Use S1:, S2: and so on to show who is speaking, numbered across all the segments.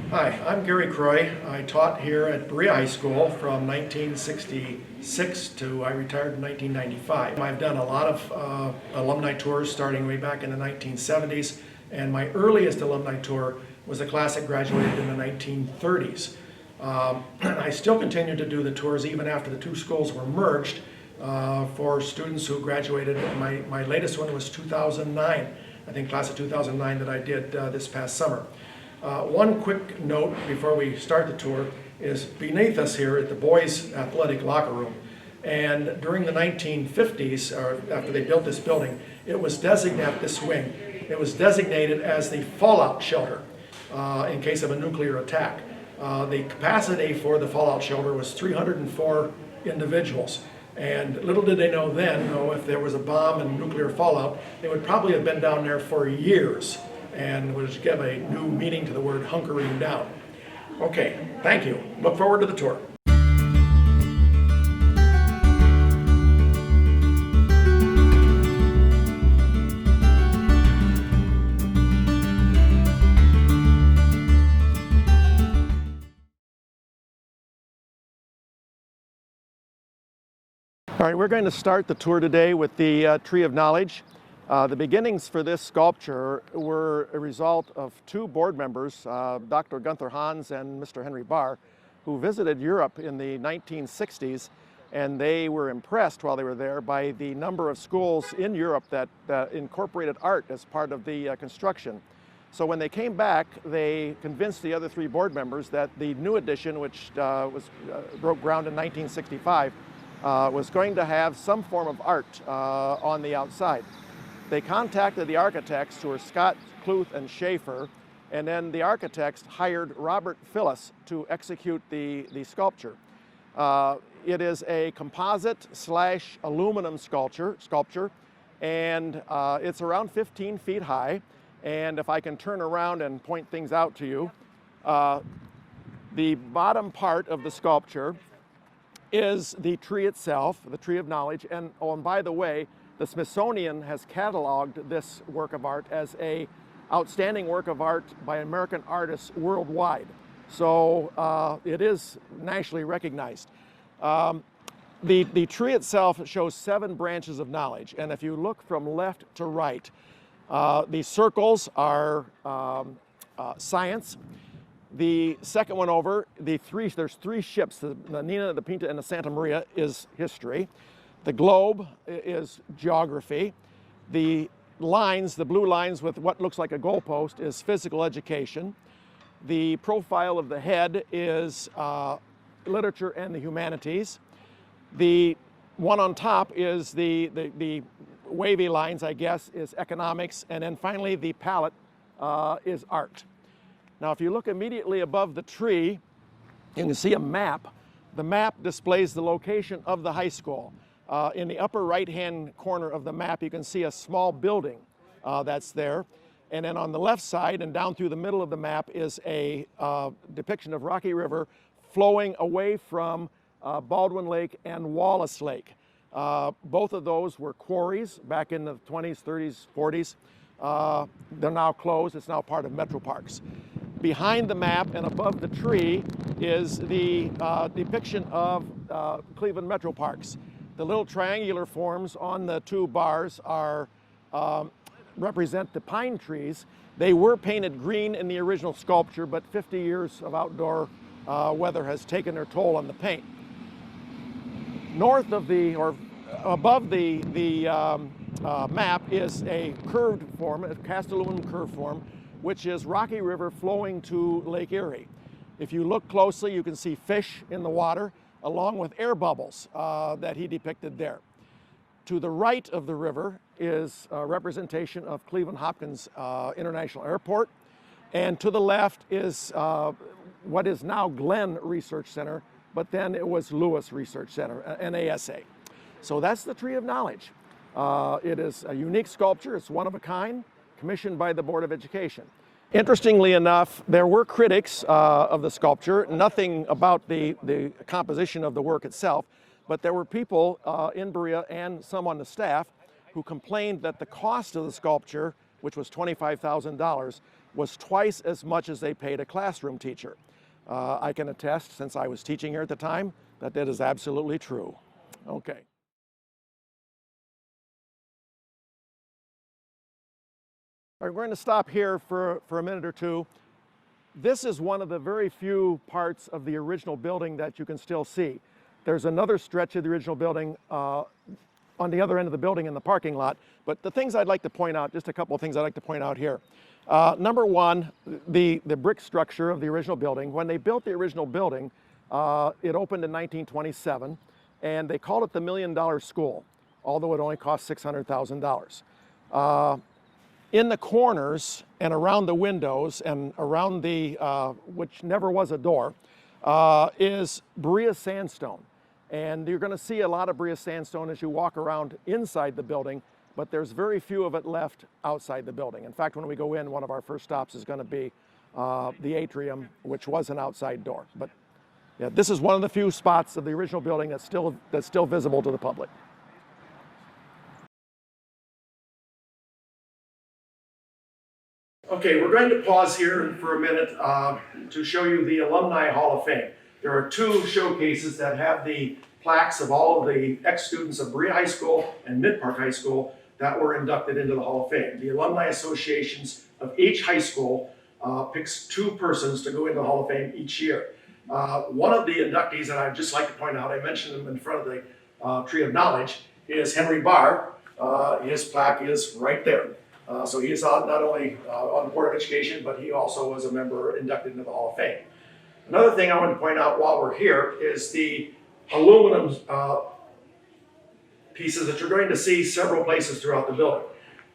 S1: Hi, I'm Gary Croy. I taught here at Berea High School from 1966 to I retired in 1995. I've done a lot of alumni tours starting way back in the 1970s, and my earliest alumni tour was a class that graduated in the 1930s. I still continue to do the tours even after the two schools were merged for students who graduated. My latest one was 2009, I think class of 2009 that I did this past summer. One quick note before we start the tour is beneath us here at the boys' athletic locker room. And during the 1950s, or after they built this building, it was designated, this wing, it was designated as the fallout shelter in case of a nuclear attack. The capacity for the fallout shelter was 304 individuals. And little did they know then, if there was a bomb and nuclear fallout, they would probably have been down there for years, and would give a new meaning to the word hunkering down. Okay, thank you. Look forward to the tour. All right, we're going to start the tour today with the Tree of Knowledge. The beginnings for this sculpture were a result of two board members, Dr. Gunther Hans and Mr. Henry Barr, who visited Europe in the 1960s, and they were impressed while they were there by the number of schools in Europe that incorporated art as part of the construction. So when they came back, they convinced the other three board members that the new edition, which broke ground in 1965, was going to have some form of art on the outside. They contacted the architects, who were Scott, Kluth, and Schaefer, and then the architects hired Robert Phillis to execute the sculpture. It is a composite / aluminum sculpture, and it's around 15 feet high. And if I can turn around and point things out to you, the bottom part of the sculpture is the tree itself, the Tree of Knowledge. And by the way, the Smithsonian has cataloged this work of art as an outstanding work of art by American artists worldwide. So it is nationally recognized. The tree itself shows 7 branches of knowledge, and if you look from left to right, the circles are science. The second one over, there's 3 ships, the Nina, the Pinta, and the Santa Maria, is history. The globe is geography. The lines, the blue lines with what looks like a goalpost, is physical education. The profile of the head is literature and the humanities. The one on top is the wavy lines, I guess, is economics. And then finally, the palette is art. Now, if you look immediately above the tree, you can see a map. The map displays the location of the high school. In the upper right-hand corner of the map, you can see a small building that's there. And then on the left side and down through the middle of the map is a depiction of Rocky River flowing away from Baldwin Lake and Wallace Lake. Both of those were quarries back in the 20s, 30s, 40s. They're now closed. It's now part of Metro Parks. Behind the map and above the tree is the depiction of Cleveland Metro Parks. The little triangular forms on the 2 bars represent the pine trees. They were painted green in the original sculpture, but 50 years of outdoor weather has taken their toll on the paint. North of or above the map is a curved form, a cast aluminum curved form, which is Rocky River flowing to Lake Erie. If you look closely, you can see fish in the water, along with air bubbles that he depicted there. To the right of the river is a representation of Cleveland Hopkins International Airport, and to the left is what is now Glenn Research Center, but then it was Lewis Research Center, NASA. So that's the Tree of Knowledge. It is a unique sculpture. It's one of a kind, commissioned by the Board of Education. Interestingly enough, there were critics of the sculpture, nothing about the composition of the work itself, but there were people in Berea and some on the staff who complained that the cost of the sculpture, which was $25,000, was twice as much as they paid a classroom teacher. I can attest, since I was teaching here at the time, that that is absolutely true. Okay. All right, we're going to stop here for a minute or two. This is one of the very few parts of the original building that you can still see. There's another stretch of the original building on the other end of the building in the parking lot. But the things I'd like to point out, just a couple of things I'd like to point out here. Number one, the brick structure of the original building. When they built the original building, it opened in 1927, and they called it the $1 Million School, although it only cost $600,000. In the corners and around the windows and around the, which never was a door, is Berea sandstone. And you're going to see a lot of Berea sandstone as you walk around inside the building, but there's very few of it left outside the building. In fact, when we go in, one of our first stops is going to be the atrium, which was an outside door. But yeah, this is one of the few spots of the original building that's still visible to the public. Okay, we're going to pause here for a minute to show you the Alumni Hall of Fame. There are two showcases that have the plaques of all of the ex-students of Berea High School and Midpark High School that were inducted into the Hall of Fame. The alumni associations of each high school picks two persons to go into the Hall of Fame each year. One of the inductees, and I'd just like to point out, I mentioned him in front of the Tree of Knowledge, is Henry Barr. His plaque is right there. So he is not only on the Board of Education, but he also was a member inducted into the Hall of Fame. Another thing I want to point out while we're here is the aluminum pieces that you're going to see several places throughout the building.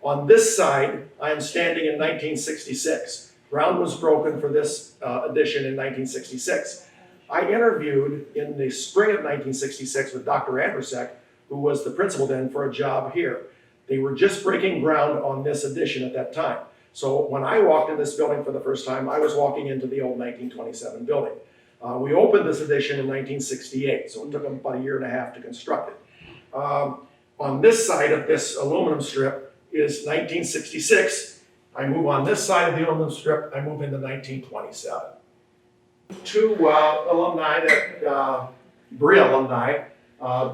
S1: On this side, I am standing in 1966. Ground was broken for this edition in 1966. I interviewed in the spring of 1966 with Dr. Andrusek, who was the principal then, for a job here. They were just breaking ground on this edition at that time. So when I walked in this building for the first time, I was walking into the old 1927 building. We opened this edition in 1968, so it took them about a year and a half to construct it. On this side of this aluminum strip is 1966. I move on this side of the aluminum strip, I move into 1927. Two alumni, Berea alumni,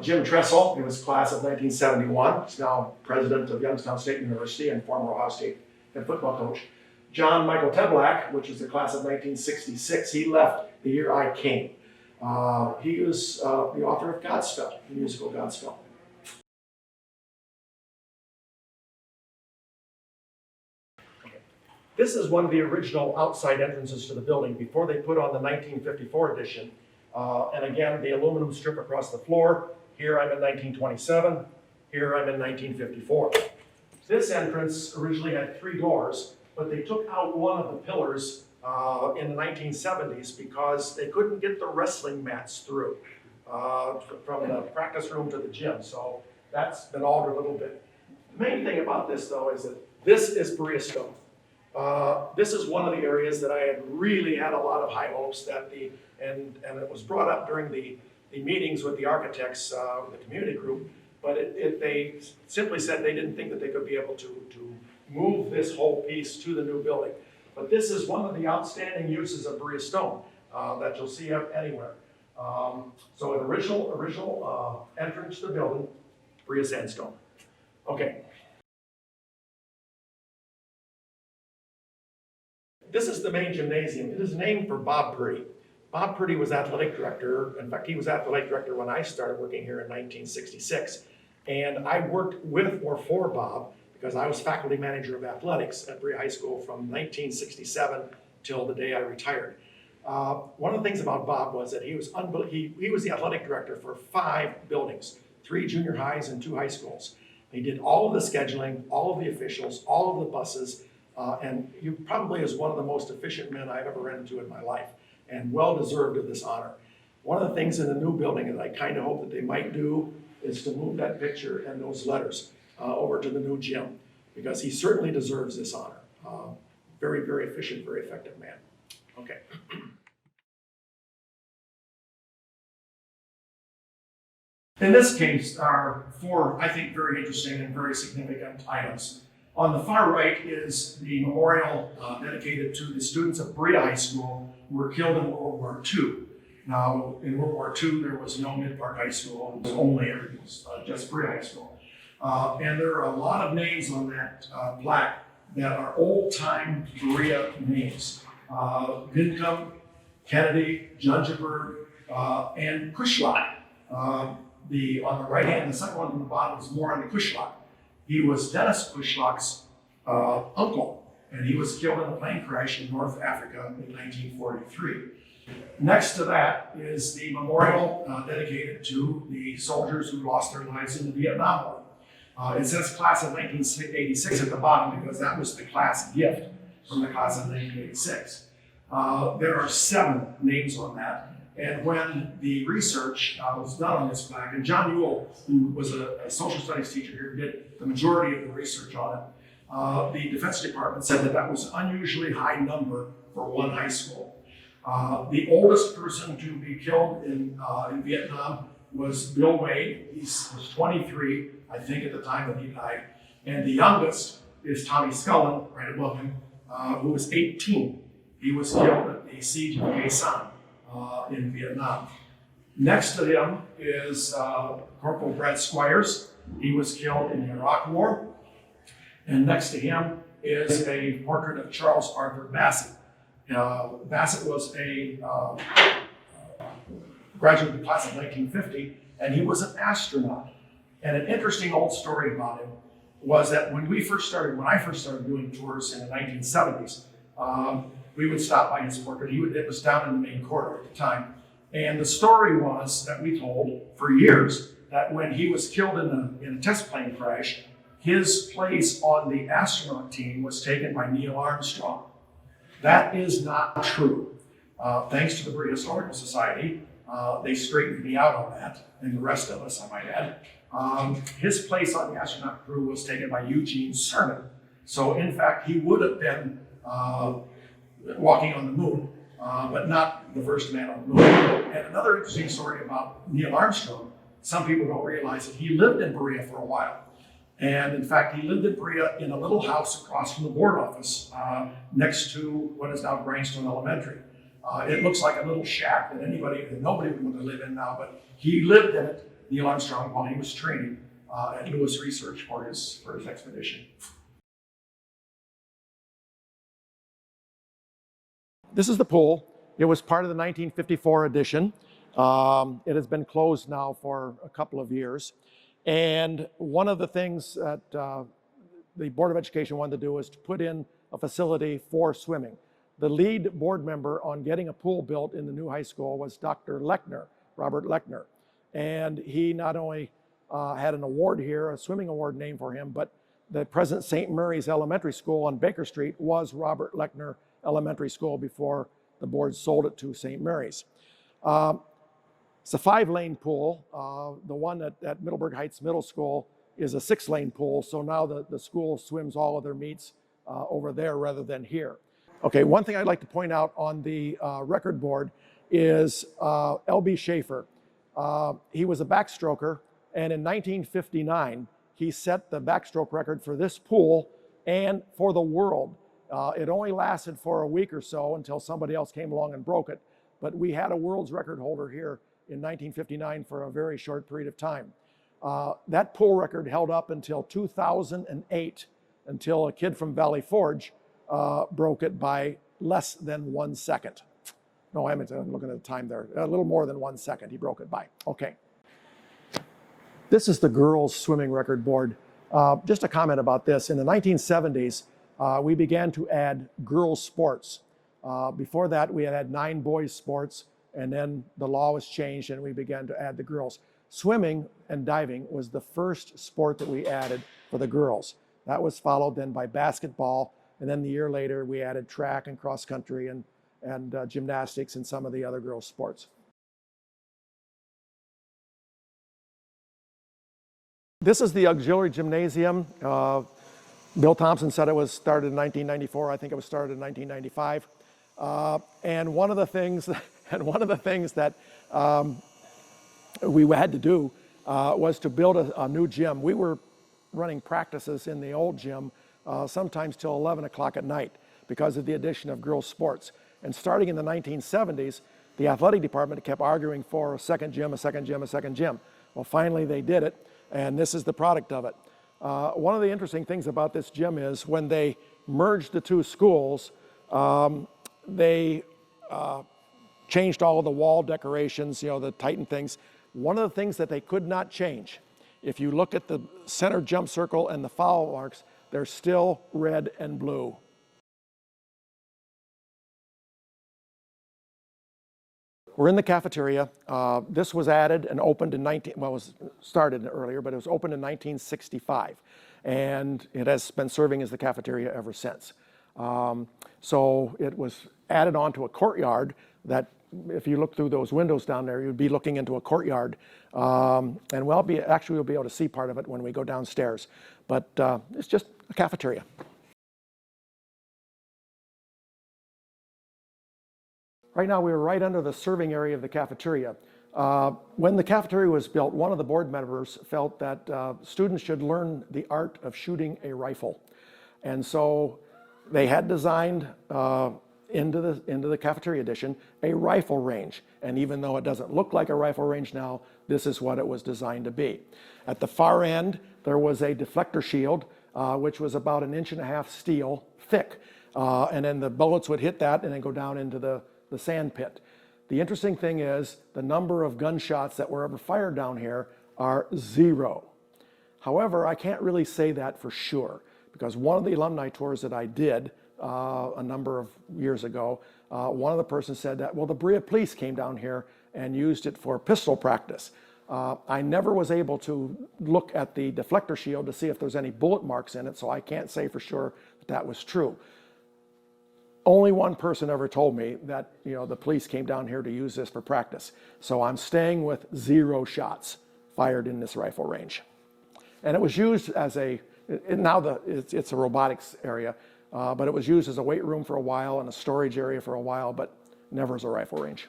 S1: Jim Tressel, he was class of 1971. He's now president of Youngstown State University and former Ohio State head football coach. John Michael Teblak, which is the class of 1966, he left the year I came. He was the author of Godspell, the musical Godspell. This is one of the original outside entrances to the building before they put on the 1954 edition. And again, the aluminum strip across the floor. Here I'm in 1927. Here I'm in 1954. This entrance originally had 3 doors, but they took out one of the pillars in the 1970s because they couldn't get the wrestling mats through from the practice room to the gym. So that's been altered a little bit. The main thing about this, though, is that this is Berea stone. This is one of the areas that I had really had a lot of high hopes that and it was brought up during the meetings with the architects, the community group, but they simply said they didn't think that they could be able to move this whole piece to the new building. But this is one of the outstanding uses of Berea stone that you'll see anywhere. So an original entrance to the building, Berea sandstone. Okay. This is the main gymnasium. It is named for Bob Purdy. Bob Purdy was athletic director. In fact, he was athletic director when I started working here in 1966. And I worked with or for Bob because I was faculty manager of athletics at Berea High School from 1967 till the day I retired. One of the things about Bob was that he was the athletic director for 5 buildings, 3 junior highs and 2 high schools. He did all of the scheduling, all of the officials, all of the buses, and he probably is one of the most efficient men I've ever run into in my life, and well deserved of this honor. One of the things in the new building that I kind of hope that they might do is to move that picture and those letters over to the new gym, because he certainly deserves this honor. Very, very efficient, very effective man. Okay. In this case are 4, I think, very interesting and very significant items.
S2: On the far right is the memorial dedicated to the students of Berea High School who were killed in World War II. Now, in World War II, there was no Midpark High School. It was only, everything was just Berea High School. And there are a lot of names on that plaque that are old-time Berea names. Vincom, Kennedy, Judgeberg, and Kushlak. On the right hand, the second one from the bottom is more on the Kushlak. He was Dennis Kushlak's uncle, and he was killed in a plane crash in North Africa in 1943. Next to that is the memorial dedicated to the soldiers who lost their lives in the Vietnam War. It says class of 1986 at the bottom because that was the class gift from the class of 1986. There are 7 names on that. And when the research was done on this plaque, and John Ewell, who was a social studies teacher here, did the majority of the research on it, the Defense Department said that that was an unusually high number for one high school. The oldest person to be killed in Vietnam was Bill Wade. He was 23, I think, at the time that he died. And the youngest is Tommy Scullin, right above him, who was 18. He was killed at the siege of Quai San in Vietnam. Next to him is Corporal Brad Squires. He was killed in the Iraq War. And next to him is a portrait of Charles Arthur Bassett. Bassett was a graduate of the class of 1950, and he was an astronaut. And an interesting old story about him was that when I first started doing tours in the 1970s, we would stop by his portrait. It was down in the main corridor at the time. And the story was that we told for years that when he was killed in a test plane crash, his place on the astronaut team was taken by Neil Armstrong. That is not true. Thanks to the Berea Historical Society, they straightened me out on that, and the rest of us, I might add. His place on the astronaut crew was taken by Eugene Cernan. So in fact, he would have been walking on the moon, but not the first man on the moon. And another interesting story about Neil Armstrong, some people don't realize that he lived in Berea for a while. And in fact, he lived in Berea in a little house across from the board office next to what is now Grindstone Elementary. It looks like a little shack that nobody would want to live in now, but he lived in it, Neil Armstrong, while he was training at Lewis Research for his expedition.
S1: This is the pool. It was part of the 1954 edition. It has been closed now for a couple of years. And one of the things that the Board of Education wanted to do was to put in a facility for swimming. The lead board member on getting a pool built in the new high school was Dr. Lechner, Robert Lechner. And he not only had an award here, a swimming award named for him, but the present St. Mary's Elementary School on Baker Street was Robert Lechner Elementary School before the board sold it to St. Mary's. It's a 5-lane pool. The one at Middleburg Heights Middle School is a 6-lane pool, so now the school swims all of their meets over there rather than here. Okay, one thing I'd like to point out on the record board is L.B. Schaefer. He was a backstroker, and in 1959, he set the backstroke record for this pool and for the world. It only lasted for a week or so until somebody else came along and broke it, but we had a world's record holder here in 1959 for a very short period of time. That pool record held up until 2008, until a kid from Valley Forge broke it by less than 1 second. No, I'm looking at the time there. A little more than 1 second he broke it by. Okay. This is the girls' swimming record board. Just a comment about this. In the 1970s, we began to add girls' sports. Before that, we had 9 boys' sports, and then the law was changed and we began to add the girls. Swimming and diving was the first sport that we added for the girls. That was followed then by basketball, and then the year later we added track and cross country and gymnastics and some of the other girls' sports. This is the auxiliary gymnasium. Bill Thompson said it was started in 1994. I think it was started in 1995. And one of the things that we had to do was to build a new gym. We were running practices in the old gym sometimes till 11 o'clock at night because of the addition of girls' sports. And starting in the 1970s, the athletic department kept arguing for a second gym, a second gym, a second gym. Well, finally they did it, and this is the product of it. One of the interesting things about this gym is when they merged the two schools, they changed all of the wall decorations, the Titan things. One of the things that they could not change, if you look at the center jump circle and the foul marks, they're still red and blue. We're in the cafeteria. This was added and opened in it was started earlier, but it was opened in 1965. And it has been serving as the cafeteria ever since. So it was added onto a courtyard that if you look through those windows down there, you'd be looking into a courtyard. And we'll be able to see part of it when we go downstairs. But it's just a cafeteria. Right now, we are right under the serving area of the cafeteria. When the cafeteria was built, one of the board members felt that students should learn the art of shooting a rifle. And so they had designed into the cafeteria addition a rifle range. And even though it doesn't look like a rifle range now, this is what it was designed to be. At the far end, there was a deflector shield, which was about 1.5 inches steel thick. And then the bullets would hit that and then go down into the sand pit. The interesting thing is the number of gunshots that were ever fired down here are 0. However, I can't really say that for sure because one of the alumni tours that I did a number of years ago, one of the persons said that, well, the Berea police came down here and used it for pistol practice. I never was able to look at the deflector shield to see if there's any bullet marks in it, so I can't say for sure that was true. Only one person ever told me that the police came down here to use this for practice. So I'm staying with 0 shots fired in this rifle range. And it was used as it's a robotics area, but it was used as a weight room for a while and a storage area for a while, but never as a rifle range.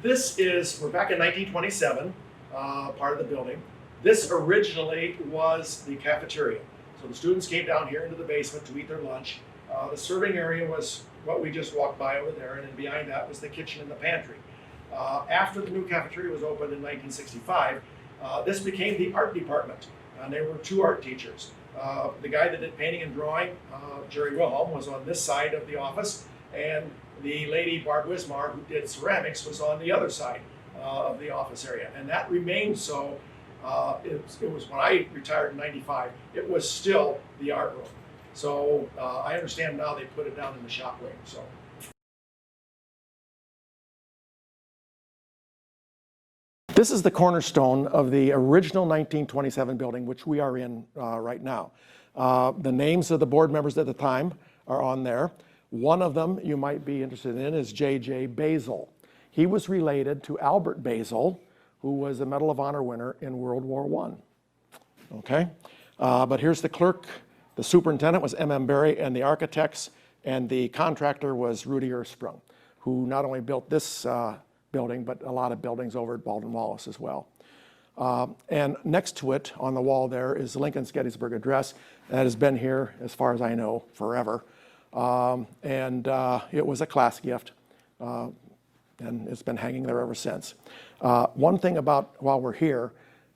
S1: We're back in 1927, part of the building. This originally was the cafeteria. So the students came down here into the basement to eat their lunch. The serving area was what we just walked by over there, and then behind that was the kitchen and the pantry. After the new cafeteria was opened in 1965, this became the art department, and there were 2 art teachers. The guy that did painting and drawing, Jerry Wilhelm, was on this side of the office, and the lady, Barb Wismar, who did ceramics, was on the other side of the office area, and that remained so. It was when I retired in '95, it was still the art room. So I understand now they put it down in the shop wing. So. This is the cornerstone of the original 1927 building, which we are in right now. The names of the board members at the time are on there. One of them you might be interested in is J.J. Basil. He was related to Albert Basil, who was a Medal of Honor winner in World War I. Okay? But here's the clerk. The superintendent was M.M. Berry, and the architects and the contractor was Rudy Ersprung, who not only built this building, but a lot of buildings over at Baldwin Wallace as well. And next to it on the wall there is the Lincoln's Gettysburg Address. That has been here, as far as I know, forever. And it was a class gift. And it's been hanging there ever since. One thing about, while we're here,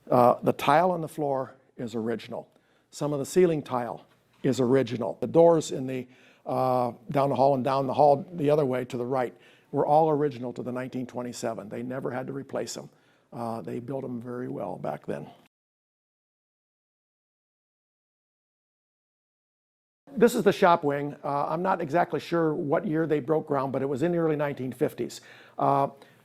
S1: the tile on the floor is original. Some of the ceiling tile is original. The doors in the down the hall and down the hall the other way to the right were all original to the 1927. They never had to replace them. They built them very well back then. This is the shop wing. I'm not exactly sure what year they broke ground, but it was in the early 1950s.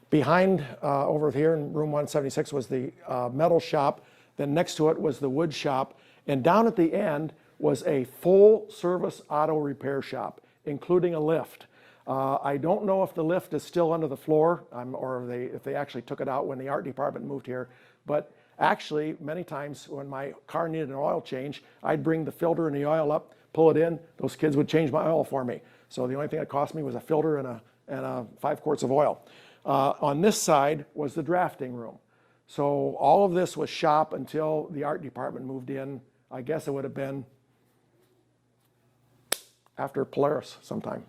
S1: Behind, over here in room 176 was the metal shop. Then next to it was the wood shop. And down at the end was a full service auto repair shop, including a lift. I don't know if the lift is still under the floor or if they actually took it out when the art department moved here. But actually, many times when my car needed an oil change, I'd bring the filter and the oil up, pull it in, those kids would change my oil for me. So the only thing that cost me was a filter and 5 quarts of oil. On this side was the drafting room. So all of this was shop until the art department moved in. I guess it would have been after Polaris sometime.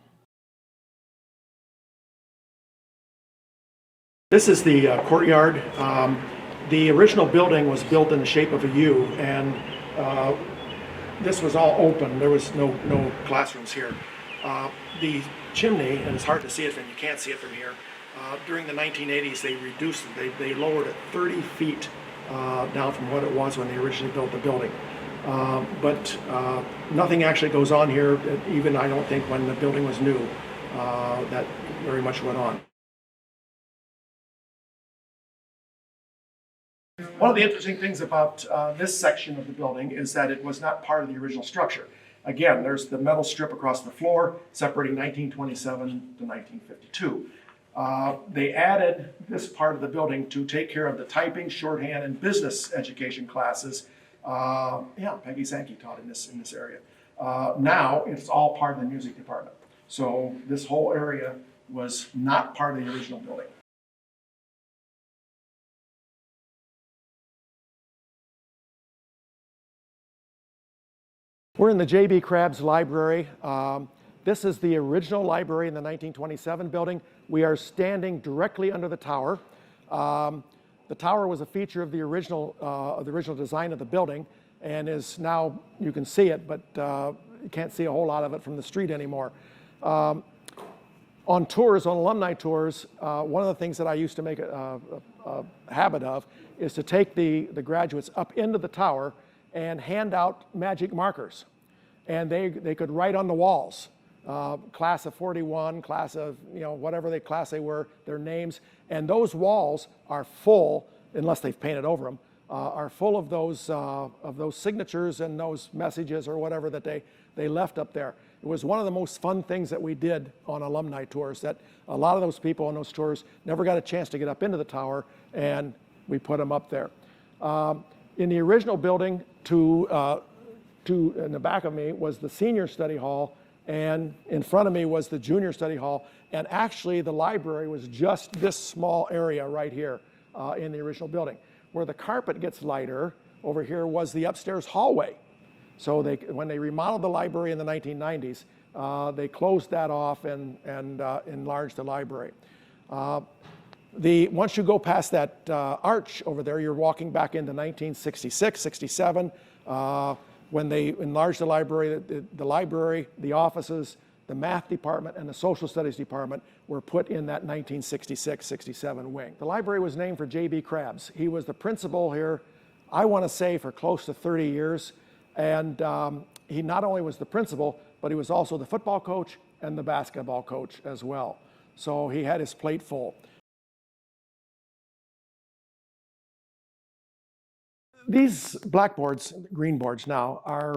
S1: This is the courtyard. The original building was built in the shape of a U, and this was all open. There was no classrooms here. The chimney, and it's hard to see it and you can't see it from here, during the 1980s they reduced it. They lowered it 30 feet down from what it was when they originally built the building. But nothing actually goes on here, even I don't think when the building was new, that very much went on. One of the interesting things about this section of the building is that it was not part of the original structure. Again, there's the metal strip across the floor separating 1927 to 1952. They added this part of the building to take care of the typing, shorthand, and business education classes. Peggy Sankey taught in this area. Now it's all part of the music department. So this whole area was not part of the original building. We're in the J.B. Krabs Library. This is the original library in the 1927 building. We are standing directly under the tower. The tower was a feature of the original design of the building, and is now, you can see it, but you can't see a whole lot of it from the street anymore. On tours, on alumni tours, one of the things that I used to make a habit of is to take the graduates up into the tower and hand out magic markers. And they could write on the walls, class of 41, class of, whatever class they were, their names. And those walls are full, unless they've painted over them, are full of those signatures and those messages or whatever that they left up there. It was one of the most fun things that we did on alumni tours, that a lot of those people on those tours never got a chance to get up into the tower, and we put them up there. In the original building, in the back of me was the senior study hall, and in front of me was the junior study hall. And actually the library was just this small area right here in the original building. Where the carpet gets lighter over here was the upstairs hallway. So when they remodeled the library in the 1990s, they closed that off and enlarged the library. Once you go past that arch over there, you're walking back into 1966, 67, when they enlarged the library, the offices, the math department, and the social studies department were put in that 1966, 67 wing. The library was named for J.B. Krabs. He was the principal here, I want to say, for close to 30 years. And he not only was the principal, but he was also the football coach and the basketball coach as well. So he had his plate full. These blackboards, green boards now, are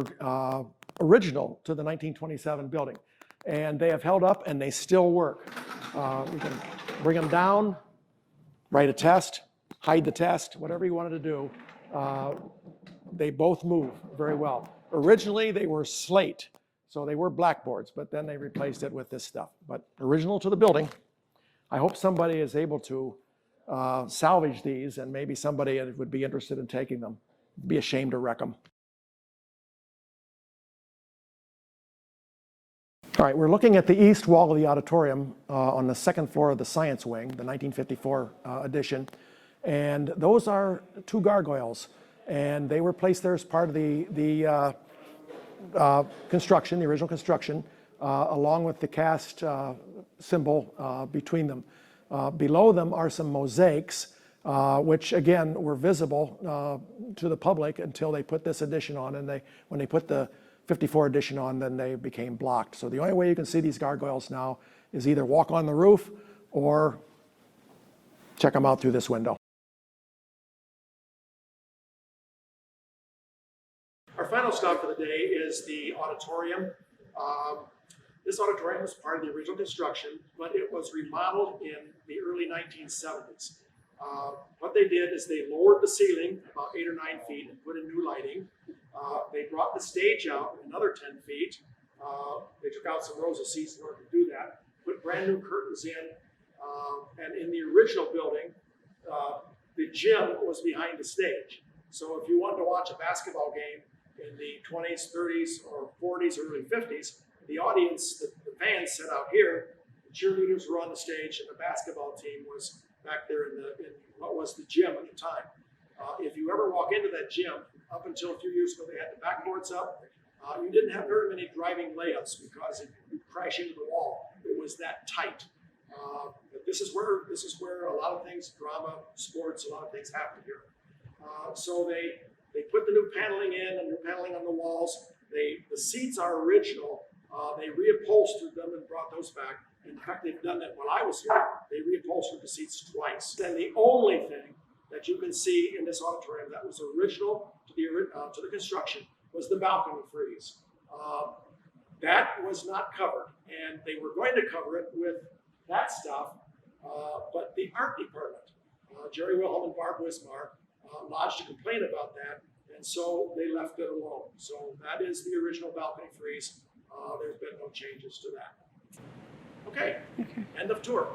S1: original to the 1927 building. And they have held up and they still work. You can bring them down, write a test, hide the test, whatever you wanted to do. They both move very well. Originally they were slate, so they were blackboards, but then they replaced it with this stuff. But original to the building. I hope somebody is able to salvage these, and maybe somebody would be interested in taking them. Be ashamed to wreck them. All right, we're looking at the east wall of the auditorium on the second floor of the science wing, the 1954 edition. And those are two gargoyles. And they were placed there as part of the construction, the original construction, along with the cast symbol between them. Below them are some mosaics, which again were visible to the public until they put this edition on. And when they put the 54 edition on, then they became blocked. So the only way you can see these gargoyles now is either walk on the roof or check them out through this window. Our final stop for the day is the auditorium. This auditorium was part of the original construction, but it was remodeled in the early 1970s. What they did is they lowered the ceiling about 8 or 9 feet and put in new lighting. They brought the stage out another 10 feet. They took out some rows of seats in order to do that, put brand new curtains in, and in the original building, the
S2: gym was behind the stage. So if you wanted to watch a basketball game in the 20s, 30s, or 40s, or early 50s, the audience, the fans sat out here, the cheerleaders were on the stage, and the basketball team was back there in what was the gym at the time. If you ever walk into that gym, up until a few years ago, they had the backboards up. You didn't have very many driving layups because you'd crash into the wall. It was that tight. But this is where a lot of things, drama, sports, a lot of things happen here. So they put the new paneling in, and new paneling on the walls. The seats are original. They reupholstered them and brought those back. In fact, they've done that while I was here. They reupholstered the seats twice. And the only thing that you can see in this auditorium that was original to the construction was the balcony frieze. That was not covered, and they were going to cover it with that stuff, but the art department, Jerry Wilhelm and Barb Wismar, lodged a complaint about that, and so they left it alone. So that is the original balcony frieze. There's been no changes to that. Okay, end of tour.